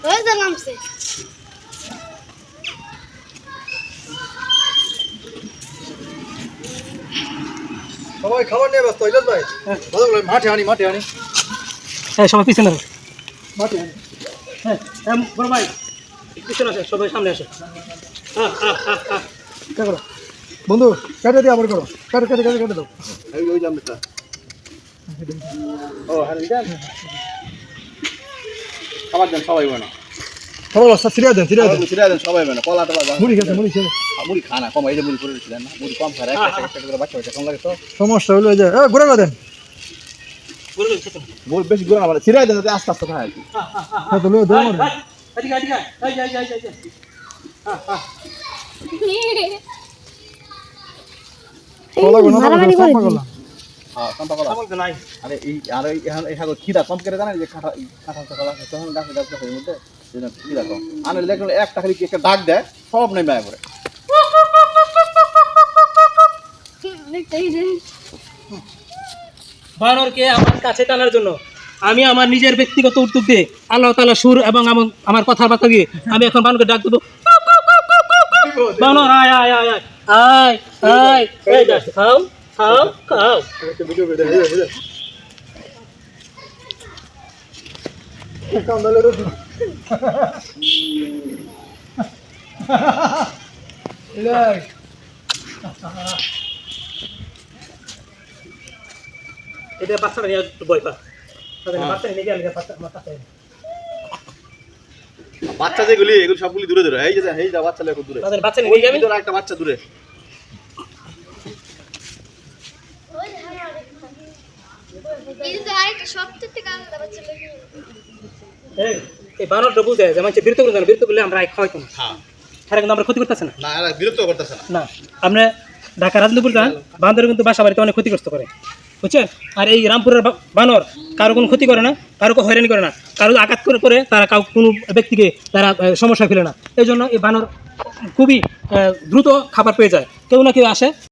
ওই যে নামছে। সবাই খাবার নিয়ে ব্যস্ত ইলাস ভাই। ভালো করে মাঠে আনি হ্যাঁ সবাই পিছনে আসো। মাঠে আনি। হ্যাঁ বড় ভাই পিছনে আসে, সবাই সামনে আসে। কে করো বন্ধু, কেটে দিয়ে আবার করো, কেটে দাও। ওই যে আমরা ও হ্যাঁ খাবার দেন সবাই বলো। খাবার সিরিয়া দেন সবাই মানে কলা টলা মুড়ি খেতে মুড়ি খানা কম, এই যে মুড়ি করে দিচ্ছিলেন না, মুড়ি কম খায় একটা করে বাচ্চা কম লাগে তো সমস্যা হলো যে ঘুরে দেন। বেশি গুড়া মানে ছিড়াই দেন আস্তে আস্তে খায় আর কি। হ্যাঁ তো লো দাও না। কলা গোনা মারামারি করে কলা। হ্যাঁ কাঁচা কলা নাই আরে এই আর এই এখন খিদা কম করে জানেন যে কাঁচা কলা তখন গাছে গাছের মধ্যে খিদা কম আনে দেখুন একটা খালি একটা ডাক দেয় সব নেই মায়া করে। বানরকে আমার কাছে টানার জন্য আমি আমার নিজের ব্যক্তিগত উদ্যোগ দিয়ে আল্লাহ তাআলা সুর এবং আমার কথাবার্তা দিয়ে আমি এখন বানরকে ডাক দেবো। বানর আয় আয় আয় আয় আয় আয় এই দেখ, খাও খাও খাও। ভিডিও বেটা এই কাম দালে রো। লাই এটা বাচ্চাটা নিয়ে একটু ভয় পা। বাচ্চা নিয়ে গেলে বাচ্চা বাচ্চা যেগুলি এগুলো সবগুলি দূরে দূরে এই যে বাচ্চা লেখো দূরে তাদের বাচ্চা নিয়ে যাবি। একটা বাচ্চা দূরে এই যে আরেকটা সবচেয়ে থেকে আলাদা বাচ্চা লাগে। এই বানরটা বুঝে যে মানুষ বিরক্ত করে বিরক্ত করলে আমরা খাওয়াইতো না। হ্যাঁ তারা কিন্তু আমরা ক্ষতি করতেছে না। না এরা বিরক্ত করতেছে না। না আমরা ঢাকা রাজেন্দ্রপুর গান বান্দর কিন্তু বাসা বাড়িতে অনেক ক্ষতিগ্রস্ত করে বুঝছেন। আর এই রামপুরের বানর কারো কোনো ক্ষতি করে না, কারো হয়রানি করে না, কারো আঘাত করে তারা কোনো ব্যক্তিকে তারা সমস্যা ফেলে না। এই জন্য এই বানর খুবই দ্রুত খাবার পেয়ে যায়। কেউ না কেউ আসে